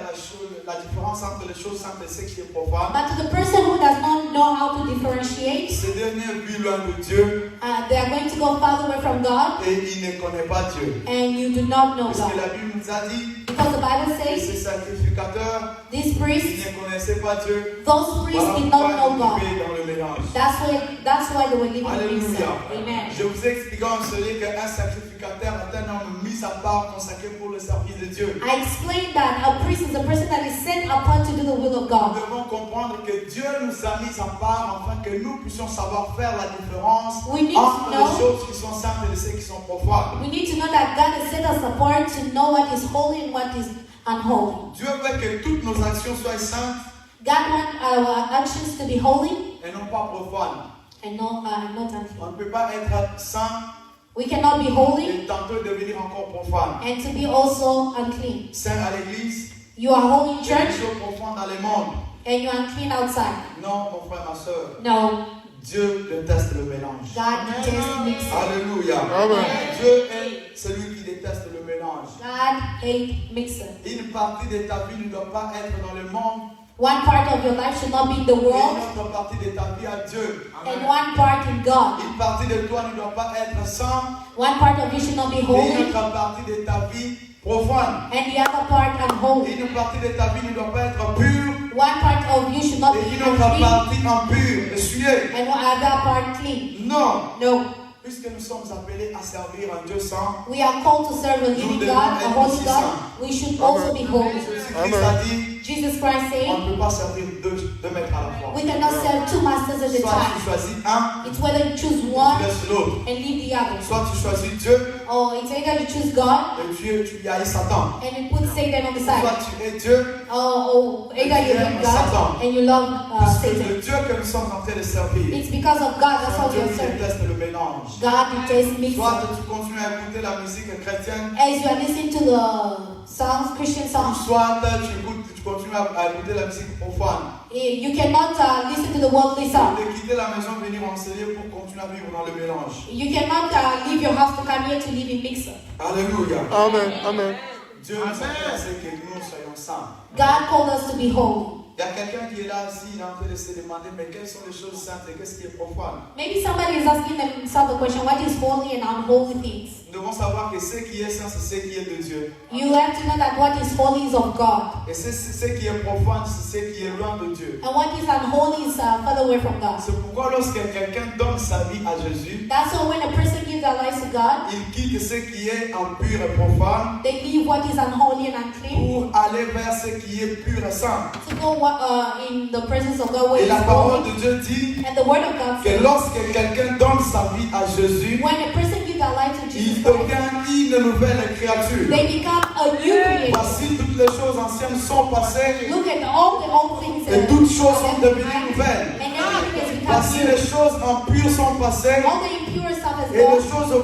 la différence entre les choses saintes et ce qui est profane, But to the person who does not know how to differentiate, ce dernier vit loin de Dieu they are going to go far away from God, et il ne connaît pas Dieu. and you do not know Puisque God. la Bible nous a dit Because the Bible que says ces sacrificateurs, these ils priests, ne connaissaient pas Dieu. those priests Voilà did pourquoi not know ils God. vivaient dans le mélange. That's why they were living in Alléluia. mix-up. Amen. Je vous ai expliqué en ce lieu qu'un sacrificateur est un homme mis à part, consacré pour le service de Dieu. I explained that a priest is a person that is set apart to do the will of Nous God. devons comprendre que Dieu nous a mis à part afin que nous puissions savoir faire la différence We need entre to les know- choses qui sont saintes et celles qui sont profanes. We need to know that God has set us apart to know what is holy and what is unholy. Dieu veut que toutes nos actions soient saintes God wants our actions to be holy et non pas profanes. and not On unclean. ne peut pas être saint We cannot be holy et tantôt devenir encore profane. and to be also unclean. Saint à l'église, You are holy in et church toujours profane dans le monde. and you are unclean outside. Non, mon frère, ma soeur. No, Dieu déteste le mélange. God detests mixing. Alléluia. Amen. Dieu est celui qui déteste le mélange. God hates mixing. Une partie de ta vie ne doit pas être dans le monde. One part of your life should not be in the Et world une autre partie de ta vie à Dieu. and one part in God. Une partie de toi ne doit pas être saint. One part of you should not be Et une holy autre partie de ta vie profane. and the other part unholy. Une partie de ta vie ne doit pas être pure. One part of you should not Et be une autre unclean partie impure, essuyée. and one other part clean. Non. No, Puisque nous sommes appelés à servir un Dieu saint, we are called to serve a living God, a holy God. We should also be holy. Jésus-Christ a dit, Jesus Christ on said, ne peut pas servir deux maîtres à la fois. we cannot serve two masters at a Soit tu time. choisis un, It's whether you choose tu one laisses l'autre. and leave the other. Soit tu choisis Dieu Or it's either you choose God et tu y haïs Satan. and you put Satan on the side. Soit tu es Dieu, Or either you hate God and you love puisque le Satan. Dieu que nous sommes en train de servir, It's because of God, that's c'est un how we Dieu are qui serving. déteste le mélange. God detests mixing. Soit tu continues à écouter la musique chrétienne, As you are listening to the songs, Christian ou songs, soit tu continues à écouter la musique profane. you cannot listen to the worldly song. De quitter la maison, venir enseigner pour continuer à vivre dans le mélange. You cannot leave your house to come here to live in mixer. Alléluia. Amen. Amen. Dieu nous appelle à ce que nous soyons saints. God called us to be holy. Il y a quelqu'un qui est là ici, il est en train de se demander, mais quelles sont les choses saintes et qu'est-ce qui est profane? Maybe somebody is asking themselves the question, what is holy and unholy things? Nous devons savoir que ce qui est saint, c'est ce qui est de Dieu. You have to know that what is holy is of God. Et ce qui est profane, c'est ce qui est loin de Dieu. And what is unholy is further away from God. C'est pourquoi lorsque quelqu'un donne sa vie à Jésus, That's why when a person gives their lives to God, il quitte ce qui est impur et profane they leave what is unholy and unclean pour aller vers ce qui est pur et saint. to go in the presence of God where Et is la parole holy. de Dieu dit And the word of God que says, lorsque quelqu'un donne sa vie à Jésus, when a person gives their life to il Jesus Christ, devient une nouvelle créature. they become a new creation. Voici toutes les choses anciennes sont passées Look at all the old things et toutes choses sont devenues nouvelles. and everything has Voici become new. les choses impures sont passées All the impure stuff has et les gone. choses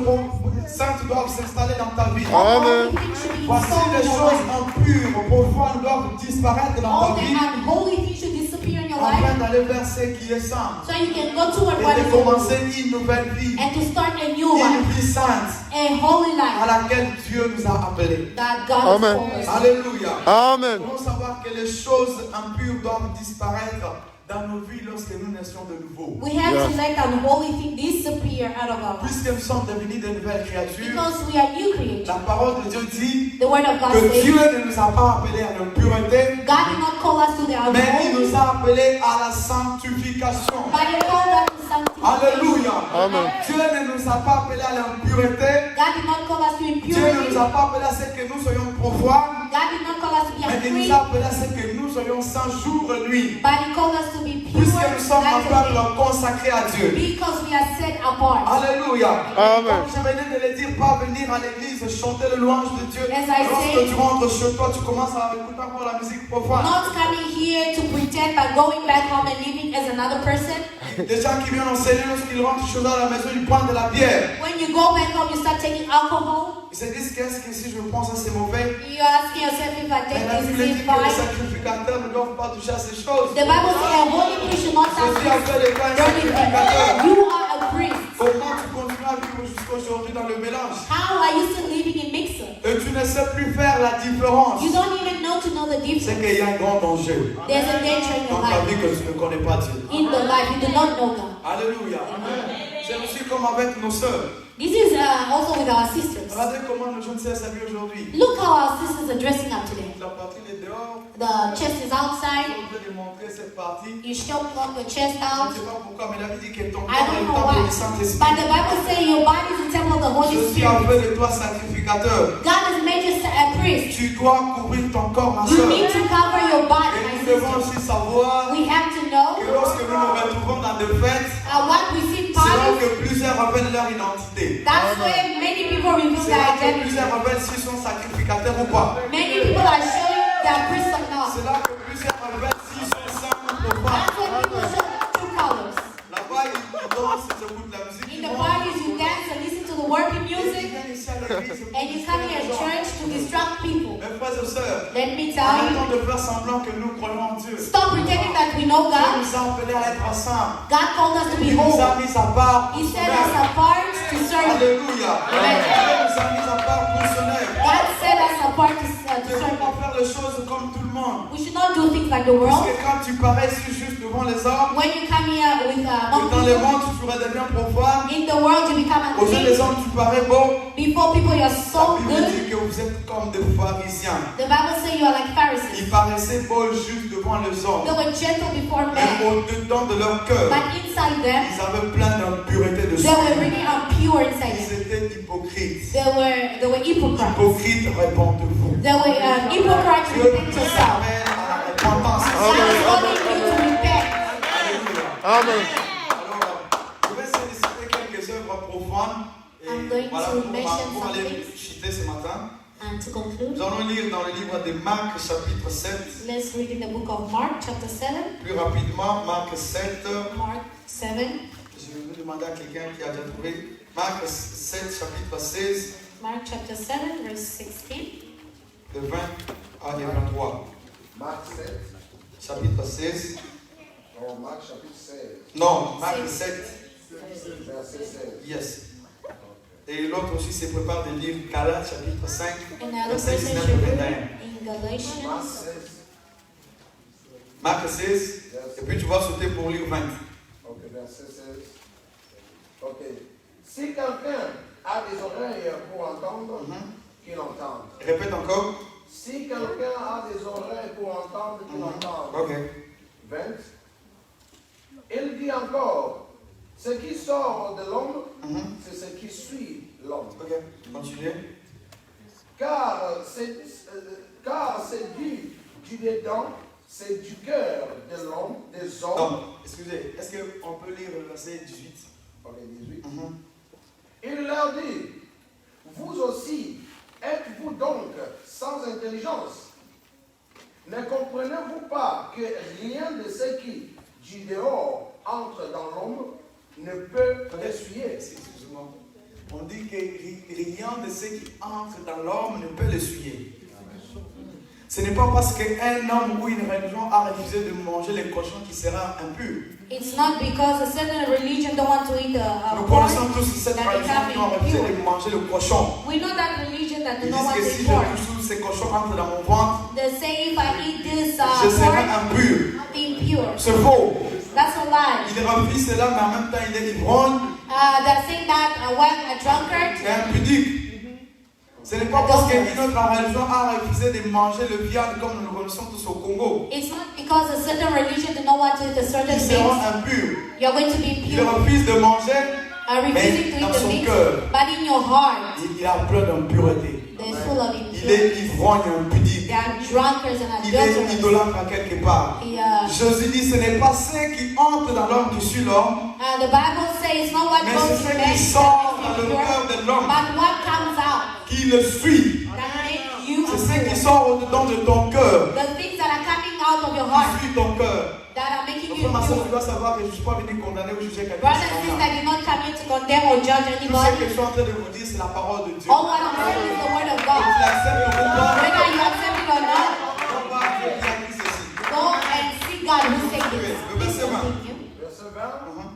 saintes doivent s'installer dans ta vie. All Amen. the things should be Voici installed les in your choses life. impures, profanes doivent disparaître dans All ta the vie unholy things should disappear in your your afin life d'aller vers ce qui est saint so you can go toward et what de is holy commencer une nouvelle vie, and to start a new une life, vie sainte a holy à life laquelle Dieu nous a appelés. that God has Amen. called us. Alléluia. Amen. Nous devons savoir que les choses impures doivent disparaître dans nos vies lorsque nous naissions de nouveau. We have Yes. to let that holy thing disappear out of our lives Puisque nous sommes devenus de nouvelles créatures, because we are new creatures. la parole de Dieu dit The word of God que says Dieu ne nous a pas appelés à la pureté, God did not call us to the mais il holy, nous a appelés à la sanctification. but He called us to sanctification. Alléluia. Amen. Dieu ne nous a pas appelés à l'impureté. God did not call us to Dieu ne nous impurity. a pas appelés à ce que nous soyons profanes, God did not call us to be mais il unclean, nous a appelés à ce que nous soyons sans jour et nuit. but He called us to be pure, Puisque nous sommes un like peuple a consacré à Dieu. because we are set apart. Alléluia. Amen. Comme je venais de le dire, pas venir à l'église chanter le louange de Dieu. As I Lorsque say- tu rentres chez toi, tu commences à écouter encore la musique profane. Not coming here to pretend by going back home and living as another person. Des gens qui viennent enseigner, lorsqu'ils rentrent chez eux à la maison, ils prennent de la bière. When you go back home, you start taking alcohol. Ils se disent qu'est-ce que si je prends ça, c'est mauvais. You're asking yourself if I Mais la take Bible this dit is que les fine. sacrificateurs ne doivent pas toucher à ces choses. The Bible says a holy priest should not touch Ceci a fait de toi un sacrificateur. You are a priest. Comment tu continues à vivre jusqu'aujourd'hui dans le mélange? How are you still living in mixer? Et tu ne sais plus faire la différence. You don't even know to know the C'est difference. qu'il y a un grand danger There's a danger in dans your ta life. vie que tu ne connais pas Dieu. In the life, you do not know God. Alléluia. C'est aussi comme avec nos sœurs. This is also with our sisters. Regardez comment nos jeunes sœurs s'habillent aujourd'hui. Look how our sisters are dressing up today. La partie est dehors. The chest is Ils outside. ont de montrer cette partie. You show up the chest Je ne out. sais pas pourquoi, mais la Bible dit que ton I corps est don't le know temple why. du Saint-Esprit. But the Bible says your body is the temple of the Holy Je suis Spirit. appelé de toi sacrificateur. God has made you a priest. Tu dois couvrir ton corps, ma You soeur. need to cover your body, Et my nous devons sister. aussi savoir We have to know que lorsque nous nous retrouvons dans des fêtes, what we see in c'est là parties. que plusieurs révèlent leur identité. That's where many people reveal C'est their là que identity. plusieurs révèlent s'ils sont sacrificateurs ou pas. Many people are showing their priests or not. C'est là que plusieurs révèlent s'ils sont saints ou pas. That's where people show true colors. Là-bas, ils dansent, ils écoutent la musique. In ils the vont. parties, you dance and listen to the worship Et ils music, viennent ici à l'église pour and you come here at distraire les church gens. to distract people. Mes frères et sœurs, Let me tell you, arrêtons de faire semblant que nous croyons en Dieu. stop pretending that we know Dieu God. nous a appelés à être saints. God called us to be Il nous a holy. mis à part He pour set son us œuvre. apart to serve. Alléluia. Amen. Dieu nous a mis à part pour son œuvre. God set us apart to Nous ne devons serve. pas faire les choses comme tout le monde. We should not do things like the world. Parce que quand tu parais si juste devant les hommes, When you come here with et among dans le people, monde tu redeviens profane, in the world you become aux yeux des unclean. hommes tu parais beau. Before people you are La so Bible good. dit que vous êtes comme des pharisiens. The Bible says you are like Pharisees. Ils paraissaient beaux juste devant les hommes. They were gentle before Mais men, au-dedans de leur cœur, but inside them ils avaient plein d'impureté de they were sang. really impure inside Ils them. étaient hypocrites. They were hypocrites. Hypocrites, répondez-vous. They were hypocrites. Dieu Repent nous yourself. appelle à la repentance. God is calling you to repent. Alléluia. Amen. Alors, je vais essayer de citer quelques œuvres profanes. Et I'm going voilà, to pour mention aller something. chuter ce matin. And to conclude, Nous allons lire dans le livre de Marc, chapitre 7. let's read in the book of Mark, chapter 7. Plus rapidement, Marc 7. Mark 7. Je vais demander à quelqu'un qui a déjà trouvé. Marc 7, chapitre 16, Mark chapter 7, verse 16. de 20 à 23. Marc 7. Chapitre 16. Non, Marc chapitre 16. Non, Marc 7. Verset 16. Yes. Et l'autre aussi se prépare de lire Galates, chapitre 5, Another verset person 19 should et read 21. in Marc Galatians. 16. Marc 16. Et puis tu vas sauter pour lire 20. Ok, verset 16. Ok. Si quelqu'un a des oreilles pour entendre, qu'il entende. Répète encore. Si quelqu'un a des oreilles pour entendre, qu'il entende. Ok. 20. Il dit encore, ce qui sort de l'homme, c'est ce qui suit l'homme. Ok. Continuez. Car c'est du dedans, c'est du cœur de l'homme, des hommes. Non, excusez. Est-ce qu'on peut lire le verset 18? Ok, 18. Il leur dit, vous aussi, êtes-vous donc sans intelligence? Ne comprenez-vous pas que rien de ce qui, du dehors, entre dans l'homme, ne peut l'essuyer? Excusez-moi. On dit que rien de ce qui entre dans l'homme ne peut l'essuyer. Ce n'est pas parce qu'un homme ou une religion a refusé de manger les cochons qui sera impur. It's not because a certain religion don't want to eat Nous pork connaissons tous cette that religion become qui a refusé impure. de manger le cochon. We know that religion that do Ils not disent want que to si eat je pork. touche ces cochons entre dans mon ventre, They say if I eat this je serai pork, impur. I'll be impure. C'est faux. That's a lie. Il refuse cela, mais en même temps, il est ivrogne They're saying that a drunkard, et impudique. Ce n'est pas parce qu'une autre religion a refusé de manger le viande comme nous le connaissons tous au Congo. it's not because a certain religion do not want to eat a certain Ils seront meat. impurs. You're going to be Ils impure. refusent de manger, Refusing to dans eat the son meat, cœur, but in your heart, il a plein d'impureté. they're full of Il impurity. est ivrogne et impudique. They are drunkards and Il est adulterers. idolâtre à quelque part. Jésus dit, ce n'est pas ceux qui entrent dans l'homme qui suit l'homme, The Bible says it's not what mais goes c'est to ceux man qui sortent that dans le makes you cœur pure, de l'homme but what comes out qui le suit. that makes you C'est ceux qui pure. sortent au-dedans de ton cœur, The things that are coming out of your qui heart suivent ton cœur. that are making Donc, you ma soeur, tu pure. dois savoir que je ne suis pas venu condamner ou juger quelqu'un. Brothers and sisters, I did not come here to condemn or judge Tout ce que anybody. je suis en train de vous dire, c'est la parole de Dieu. All what I'm saying is the word of Tu God. l'acceptes ou pas? Whether you accept it or not, On va Dieu qui a dit ceci. go and see God who said this. Le Please verset 20. continue. Verset 20.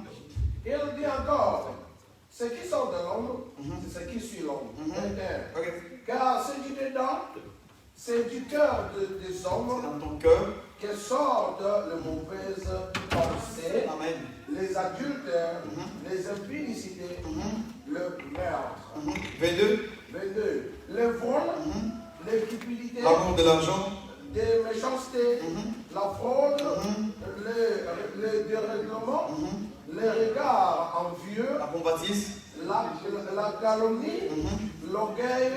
Il dit encore, ce qui sort de l'homme, c'est ce qui suit l'homme. Ok. Car ce qui est dedans, c'est du cœur des C'est hommes dans ton cœur. que sortent les mauvaises pensées, Amen. les adultères, les impudicités, le meurtre. 22. 22. Les vols, les cupidités, L'amour de l'argent. des méchancetés, la fraude, les dérèglements, les regards envieux, La convoitise. la calomnie, l'orgueil,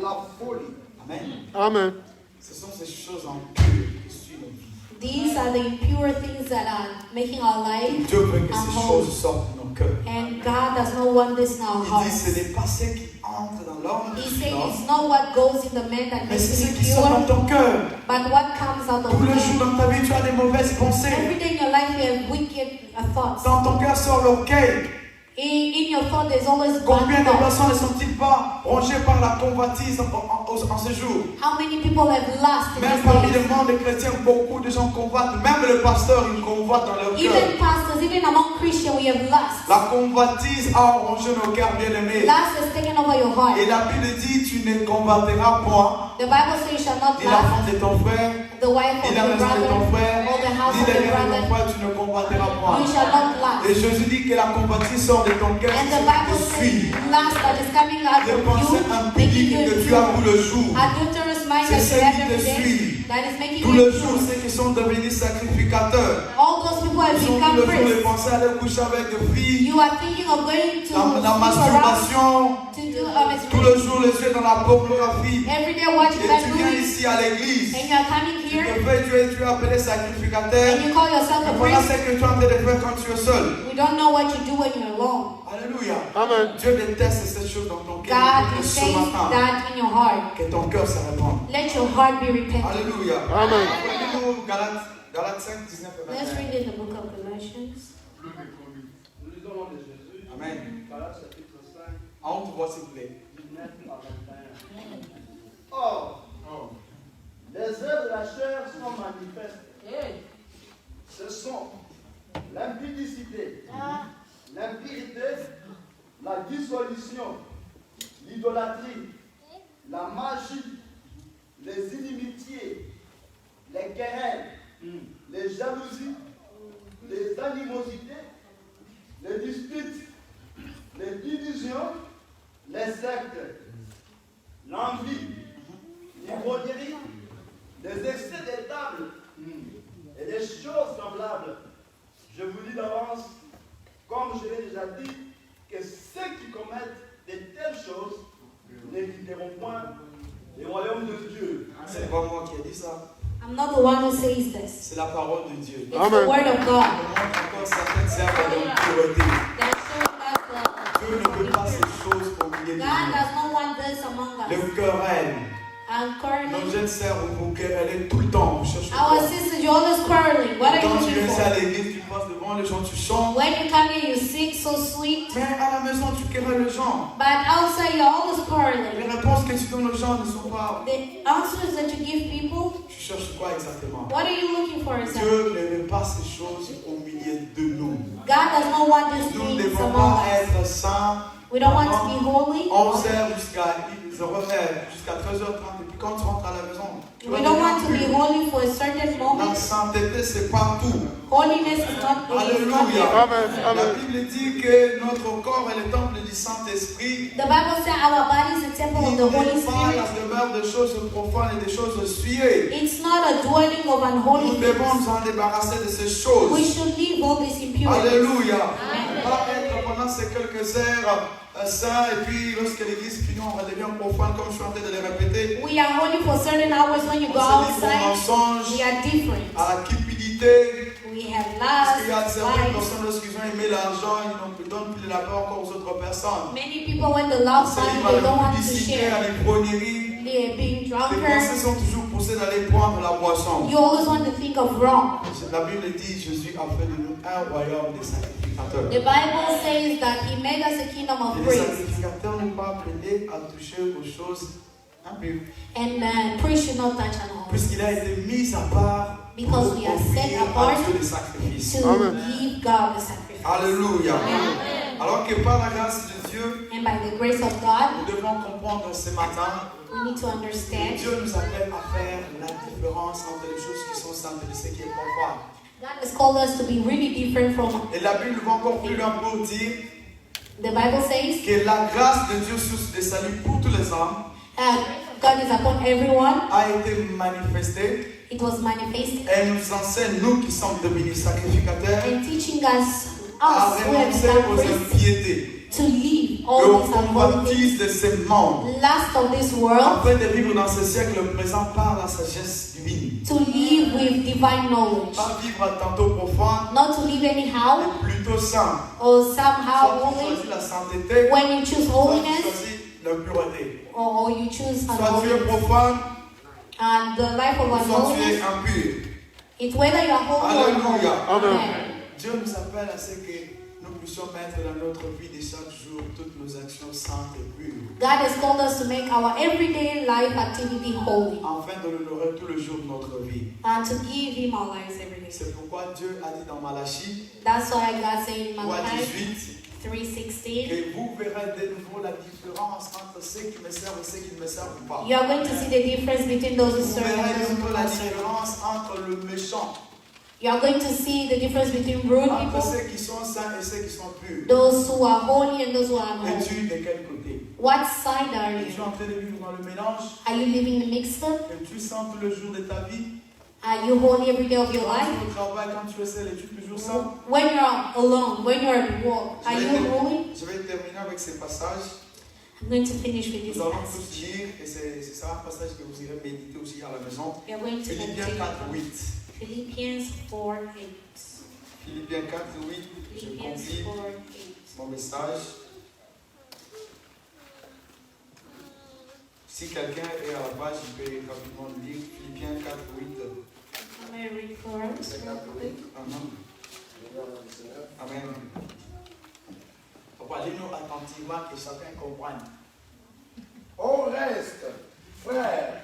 la folie. Amen. Amen. Ce sont ces choses impures qui suivent notre vie. These are the impure things that are making our life Dieu veut que ces unholy. choses sortent de nos cœurs. And God does not want this in our Il dit, hearts. ce n'est pas ceux qui entrent dans l'homme He qui says suivent it's not what goes in the man that mais makes c'est him ceux qui sortent dans pure, ton cœur. but what comes out of Tous les jours you. dans ta vie, tu as des mauvaises pensées. Every day in your life you have wicked thoughts. Dans ton cœur sort l'orgueil. In your thought there's always Combien bad de thoughts. personnes ne sont-ils pas rongées par la convoitise en ce jour? How many people have lust in Même these parmi days? le monde chrétien, beaucoup de gens convoitent. Même le pasteur, il convoite dans leur cœur. Even pastors, even among Christians, we have lust. La convoitise a rongé nos cœurs bien-aimés. Lust has taken over your heart. Et la Bible dit, tu ne convoiteras point The Bible says you shall not ni la lust femme de ton frère, the wife ni of la your maison de brother, ton frère, or the house ni of les your biens de ton brother. frère, tu ne convoiteras point. You shall not Et lust. Jésus dit que la convoitise sort de ton cœur, And c'est the ce qui Bible te says suit. lust that is coming out Les of pensées you, making impudiques you que tu as pour pure. le jour. Adulterous mind C'est that you ceux have qui te every day, suivent. that is making Tout you le jour, pure. ceux qui sont devenus sacrificateurs. All those people have Ils ont become tout le jour les priests. pensées à aller coucher avec des filles. You are thinking of going to La sleep around masturbation. to do Tout le jour, les yeux dans la pornographie. every day watching Et that tu viens movie, ici à l'église. and you are coming Tu here es appelé sacrificateur. and you call yourself a Et voilà priest. ce que tu es en train de faire quand tu es seul. We don't know what you do when you're alone. Alléluia. Amen. Dieu déteste ces choses dans ton cœur. God Et is ce saying matin, that in your heart. que ton cœur se répande. Let your heart be repentant. Alléluia. Amen. Lisons Galates 5, 19 et Let's 21. read in the book of Galatians. Nous lisons au nom de Jésus. Amen. Galates chapitre 5, À honte, voix s'il vous plaît. 19 à 21. Or, les œuvres de la chair sont manifestes. Ce sont l'impudicité, l'impureté, la dissolution, l'idolâtrie, la magie, les inimitiés, les querelles, les jalousies, les animosités, les disputes, les divisions, les sectes, l'envie, l'ivrognerie, les excès des tables et des choses semblables. Je vous dis d'avance, comme je l'ai déjà dit, que ceux qui commettent de telles choses ne quitteront point le royaume de Dieu. C'est pas moi qui ai dit ça. I'm not the one who says this. C'est la parole de Dieu. It's Amen. the word of God. Comment encore certaines œuvres d'impureté. That shows that Dieu ne veut pas ces choses au milieu de God nous. does not want this among us. Le querelle. And Nos currently, jeunes sœurs, vous querellez tout le temps. Vous cherchez our quoi? sisters, you're always quarreling. What are Quand you tu looking viens ici à for? l'église, tu passes devant devant les gens, tu chantes. When you come here, you sing so sweet. Mais à la maison, tu querelles les gens. But outside, you're always Les quarreling. réponses que tu donnes aux gens ne sont pas... The answers that you give people, Tu cherches quoi exactement? what are you looking for exactly? Dieu n'aime pas ces choses au milieu de nous. God does not want these Nous ne things devons among pas us. être saints. We don't want to be holy. 11h jusqu'à 13h30. Et puis quand tu rentres à la maison, tu vas We don't want devenir to be pur. holy for a certain La moment. sainteté, c'est partout. Holiness is not Alléluia. there. La Bible dit que notre corps est le temple du Saint-Esprit. The Bible says our body is the temple of Il the Holy n'est pas Spirit. la demeure de choses profanes et des choses souillées. It's not a dwelling of Nous unholy devons things. nous en débarrasser de ces We choses. should leave all these impurities. Alléluia. Pas être pendant ces quelques heures saints et puis lorsque l'église finit, on redevient profane comme je suis en train de le répéter. We are holy for certain hours. When you On go se livre au outside, mensonge, we are different. à la cupidité. We have Parce qu'il y a lust, certaines lies. personnes, lorsqu'ils ont aimé l'argent, ils n'ont plus donnent plus la peur encore aux autres personnes. Many people, when they On love se money, livre they à don't la want to publicité, à share. l'ivrognerie. They are being Les drunker. pensées sont toujours poussées d'aller prendre la boisson. You always want to think of wrong. La Bible dit Jésus a fait de nous un royaume des sacrificateurs. The Bible says that He made us a kingdom of Et les priests, sacrificateurs n'ont pas appelés à toucher aux choses impures. and priests should not touch an altar, Puisqu'il a été mis à part because we are set apart à Dieu les sacrifices. to give God the sacrifice. Alléluia. Alors que par la grâce de Dieu, And by the grace of God, nous devons comprendre ce matin we need to que understand Dieu nous appelle à faire la différence entre les choses qui sont saintes et ce qui est profane. God has called us to be really different from. Et la Bible va encore plus loin pour dire The Bible says que la grâce de Dieu, source de salut pour tous les hommes, God is upon everyone. a été manifestée. It was manifest Elle nous enseigne, nous qui sommes devenus sacrificateurs, and teaching us à who have renoncer become aux priests impiétés to leave et all aux these unholy things, convoitises de ce monde, lust of this world, afin de vivre dans ce siècle présent par la sagesse divine. to live with divine knowledge, Pas vivre tantôt profane, not to live anyhow mais plutôt saint. or somehow Soit tu holy. choisis la sainteté, When you choose soit tu holiness, choisis la pureté. or you choose Soit tu es unholiness, profane, and the life of soit tu es unholiness, impur. it's whether you are holy or unholy. Alléluia. Amen. Dieu nous appelle à ce que nous puissions mettre dans notre vie de chaque jour toutes nos actions saintes et pures, God has called us to make our everyday life activity holy afin de l'honorer tous les jours de notre vie. and to give Him our lives every day. C'est pourquoi Dieu a dit dans Malachie That's why God said in 3, Malachi 18 3:16, que vous verrez de nouveau la différence entre ceux qui me servent et ceux qui ne me servent pas. you are going to see the difference between those who Vous serve verrez and de those who nouveau do la not serve. différence entre le méchant, You are going to see the difference between rude entre people, ceux qui sont saints et ceux qui sont purs. those who are holy and those who are Et unholy. tu de quel côté? What side are Es-tu you? en train de vivre dans le mélange? Are you living the mixed up? Que tu sens tous les jours de ta vie? Are you holy every day of your Quand life? tu es au travail, quand tu es seul, es-tu toujours saint? When you're alone, when you're at work, are you holy? Je vais terminer avec ces passages. I'm going to finish with this Nous allons passage. tous lire, et c'est ça un passage que vous irez méditer aussi à la maison. We are going to Philippiens continue. 4, 8. Philippians 4:8. Philippiens 4, 8. Je Philippians conclue 4:8. mon message. Si quelqu'un est à la page, il peut rapidement lire Philippiens 4, 8. Am I read for us? C'est 4, 8. Amen. Amen. Papa, lis-nous attentivement que chacun comprenne. Au reste, frères,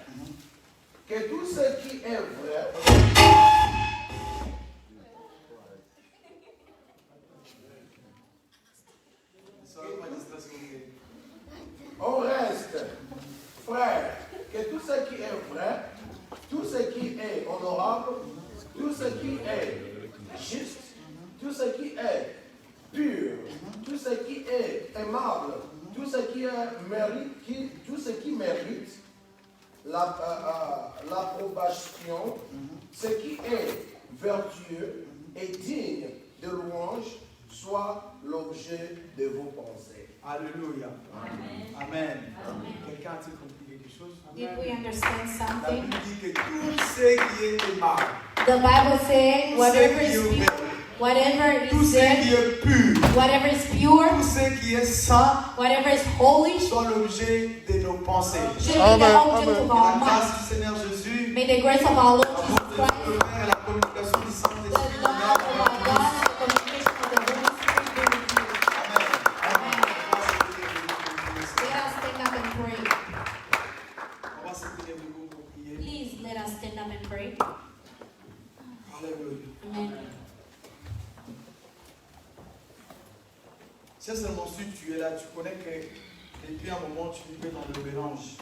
que tout ce qui est vrai, Soyez magistrat, s'il vous plaît. au reste, frères, que tout ce qui est vrai, tout ce qui est honorable, tout ce qui est juste, tout ce qui est pur, tout ce qui est aimable, tout ce qui mérite, tout ce qui mérite l'approbation, ce qui est vertueux et digne de louange, soit l'objet de vos pensées. Alléluia. Amen. Quelqu'un a-t-il compris quelque chose? Did we understand La something? Bible dit que tout ce qui est aimable, The Bible says tout ce whatever qui est is pure, vrai, whatever tout is ce there, qui est pur, whatever is pure, tout ce qui est saint, whatever is holy, soit l'objet de nos pensées. should be the object of Que our la mind. grâce du Seigneur Jésus, May the grace of our Lord l'amour Jesus de Christ, notre Père et la communication du the Saint-Esprit love of our God, and the C'est seulement si tu es là, tu connais que depuis un moment tu vivais dans le mélange.